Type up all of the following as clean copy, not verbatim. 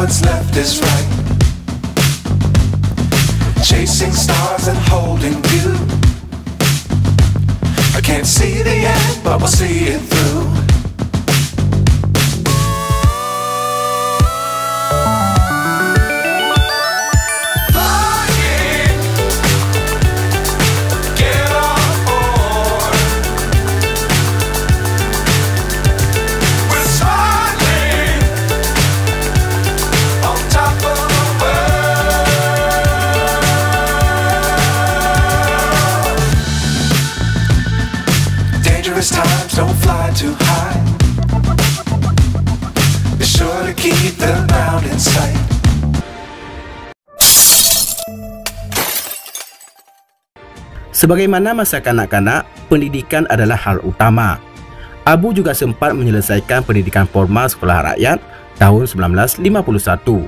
what's left is right. Chasing stars and holding you. I can't see the end, but we'll see it through. Times don't fly too high. Be sure to keep the ground in sight. Sebagaimana masa kanak-kanak, pendidikan adalah hal utama. Abu juga sempat menyelesaikan pendidikan formal sekolah rakyat tahun 1951.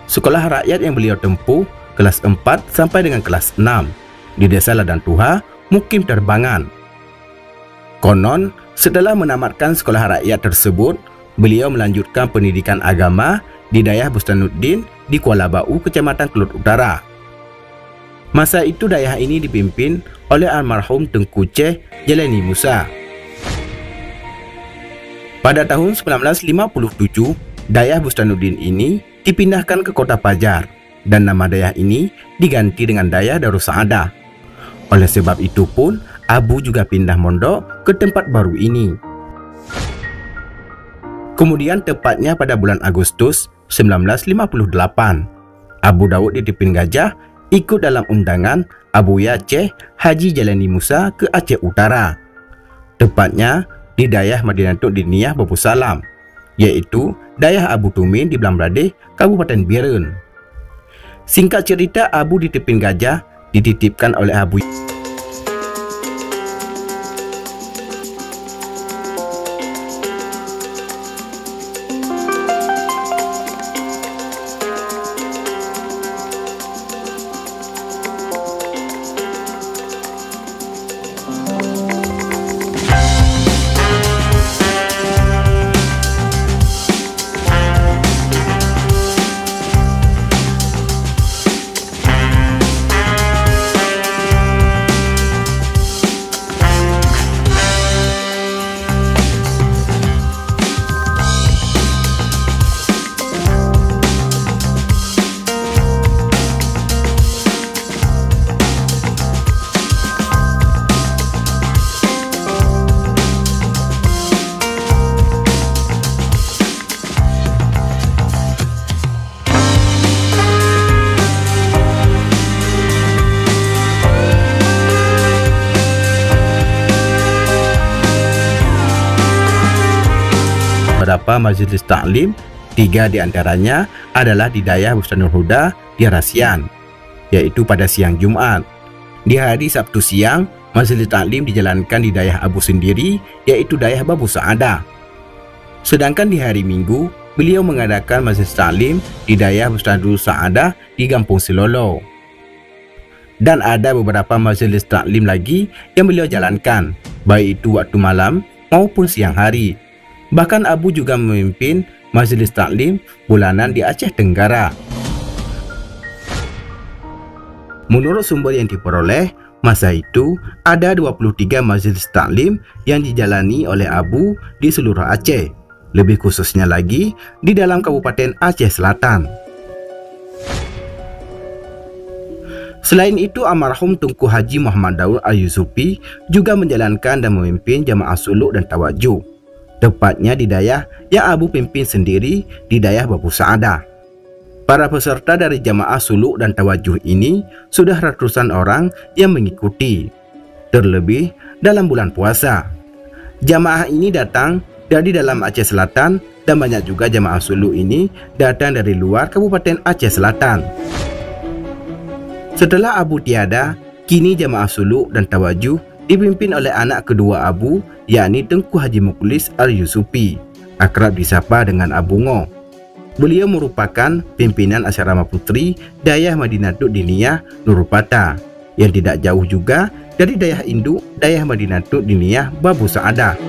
Sekolah rakyat yang beliau tempuh kelas 4 sampai dengan kelas 6 di Desa Ladang Tuha, Mukim Terbangan. Konon, setelah menamatkan sekolah rakyat tersebut, beliau melanjutkan pendidikan agama di Dayah Bustanuddin di Kuala Bau, Kecamatan Kelut Utara. Masa itu dayah ini dipimpin oleh almarhum Tengku Cheh Jelani Musa. Pada tahun 1957, Dayah Bustanuddin ini dipindahkan ke Kota Pajar dan nama dayah ini diganti dengan Dayah Darussaadah. Oleh sebab itu pun, Abu juga pindah mondok ke tempat baru ini. Kemudian tepatnya pada bulan Agustus 1958, Abu Daud di Tipin Gajah ikut dalam undangan Abu Aceh Haji Jelani Musa ke Aceh Utara. Tepatnya di Dayah Madinatul Diniyah Babu Salam, yaitu Dayah Abu Tumin di Belamradeh, Kabupaten Biren. Singkat cerita, Abu di Tipin Gajah dititipkan oleh Abu. Beberapa majelis taklim, 3 diantaranya adalah di Dayah Bustanul Huda di Rasian, yaitu pada siang Jumat. Di hari Sabtu siang, majelis taklim dijalankan di Dayah Abu sendiri, yaitu Dayah Babu Saadah. Sedangkan di hari Minggu, beliau mengadakan majelis taklim di Dayah Bustanul Saadah di Kampung Silolo. Dan ada beberapa majelis taklim lagi yang beliau jalankan, baik itu waktu malam maupun siang hari. Bahkan Abu juga memimpin majelis taklim bulanan di Aceh Tenggara. Menurut sumber yang diperoleh, masa itu ada 23 majelis taklim yang dijalani oleh Abu di seluruh Aceh, lebih khususnya lagi di dalam Kabupaten Aceh Selatan. Selain itu, almarhum Tunku Haji Muhammad Daud Al-Yusufi juga menjalankan dan memimpin jamaah suluk dan tawajuh, tepatnya di dayah yang Abu pimpin sendiri di Dayah Babu Saadah. Para peserta dari jamaah suluk dan tawajuh ini sudah ratusan orang yang mengikuti, terlebih dalam bulan puasa. Jamaah ini datang dari dalam Aceh Selatan dan banyak juga jamaah suluk ini datang dari luar Kabupaten Aceh Selatan. Setelah Abu tiada, kini jamaah suluk dan tawajuh dipimpin oleh anak kedua Abu, yakni Tengku Haji Muklis Al-Yusufi, akrab disapa dengan Abu Ngo. Beliau merupakan pimpinan asrama putri Dayah Madinatul Diniyah Nurupata, yang tidak jauh juga dari Dayah Induk Dayah Madinatul Diniyah Babu Saadah.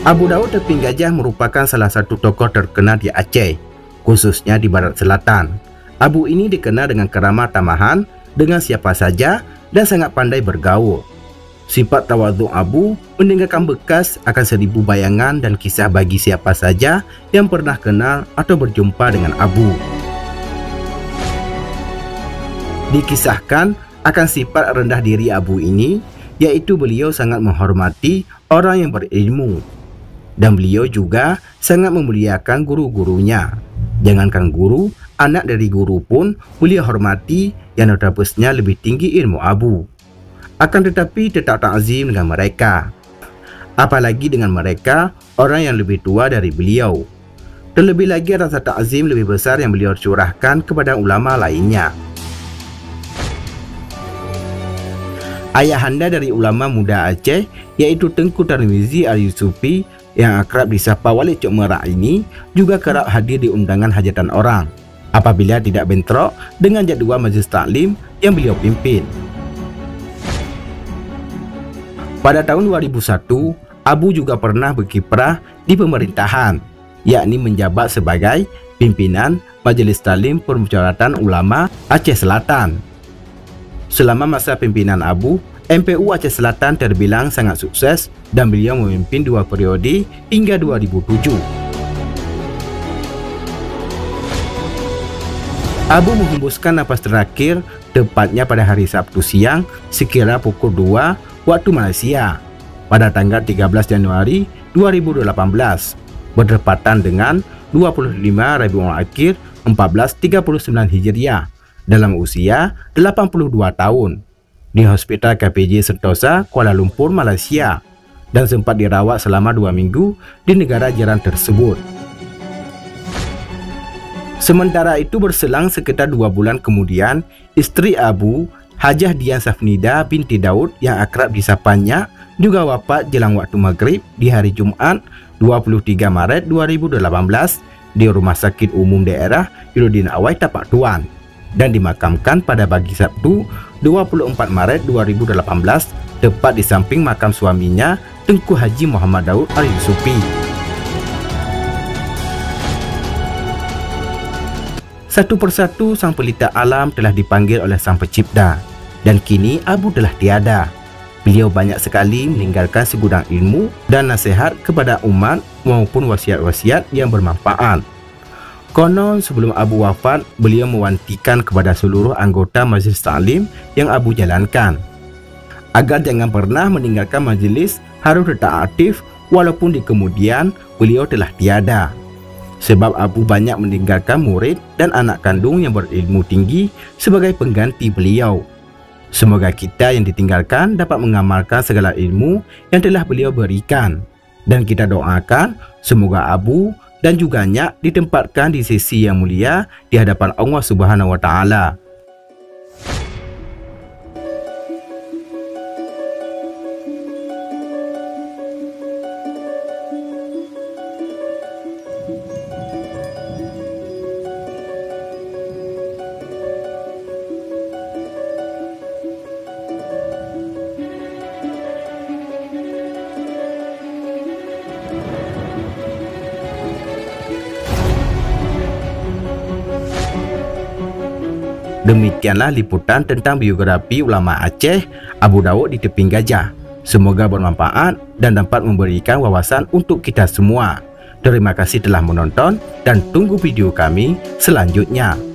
Abu Daud Teping Gajah merupakan salah satu tokoh terkenal di Aceh, khususnya di barat selatan. Abu ini dikenal dengan keramah tamahan dengan siapa saja dan sangat pandai bergaul. Sifat tawaduk Abu meninggalkan bekas akan 1000 bayangan dan kisah bagi siapa saja yang pernah kenal atau berjumpa dengan Abu. Dikisahkan akan sifat rendah diri Abu ini, yaitu beliau sangat menghormati orang yang berilmu. Dan beliau juga sangat memuliakan guru-gurunya. Jangankan guru, anak dari guru pun beliau hormati yang notabene lebih tinggi ilmu Abu. Akan tetapi tetap takzim dengan mereka. Apalagi dengan mereka, orang yang lebih tua dari beliau. Terlebih lagi rasa takzim lebih besar yang beliau curahkan kepada ulama lainnya. Ayahanda dari ulama muda Aceh, yaitu Tengku Tarmizi Al-Yusufi yang akrab disapa Walid Cok Merak ini, juga kerap hadir di undangan hajatan orang apabila tidak bentrok dengan jadual majlis taklim yang beliau pimpin. Pada tahun 2001, Abu juga pernah berkiprah di pemerintahan, yakni menjabat sebagai pimpinan Majelis Taklim Permusyawaratan Ulama Aceh Selatan. Selama masa pimpinan Abu, MPU Aceh Selatan terbilang sangat sukses dan beliau memimpin 2 periode hingga 2007. Abu menghembuskan napas terakhir tepatnya pada hari Sabtu siang sekira pukul 2 waktu Malaysia pada tanggal 13 Januari 2018 berdepatan dengan 25 Rabiul Akhir 1439 Hijriah dalam usia 82 tahun di Hospital KPJ Sentosa, Kuala Lumpur, Malaysia, dan sempat dirawat selama 2 minggu di negara jiran tersebut. Sementara itu berselang sekitar 2 bulan kemudian, istri Abu, Hajah Dian Safnida binti Daud yang akrab disapanya, juga wafat jelang waktu maghrib di hari Jumat 23 Maret 2018 di Rumah Sakit Umum Daerah Hirudin Awai Tapak Tuan dan dimakamkan pada pagi Sabtu 24 Maret 2018 tepat di samping makam suaminya Tengku Haji Muhammad Daud Al-Yusufi. Satu persatu sang pelita alam telah dipanggil oleh Sang Pencipta dan kini Abu telah tiada. Beliau banyak sekali meninggalkan segudang ilmu dan nasihat kepada umat maupun wasiat-wasiat yang bermanfaat. Konon sebelum Abu wafat, beliau mewantikan kepada seluruh anggota Majlis Taklim yang Abu jalankan agar jangan pernah meninggalkan majlis, harus tetap aktif walaupun di kemudian beliau telah tiada. Sebab Abu banyak meninggalkan murid dan anak kandung yang berilmu tinggi sebagai pengganti beliau. Semoga kita yang ditinggalkan dapat mengamalkan segala ilmu yang telah beliau berikan. Dan kita doakan semoga Abu dan juga Nyak ditempatkan di sisi yang mulia di hadapan Allah Subhanahu wa Ta'ala. Demikianlah liputan tentang biografi ulama Aceh Abu Daud di Teping Gajah. Semoga bermanfaat dan dapat memberikan wawasan untuk kita semua. Terima kasih telah menonton dan tunggu video kami selanjutnya.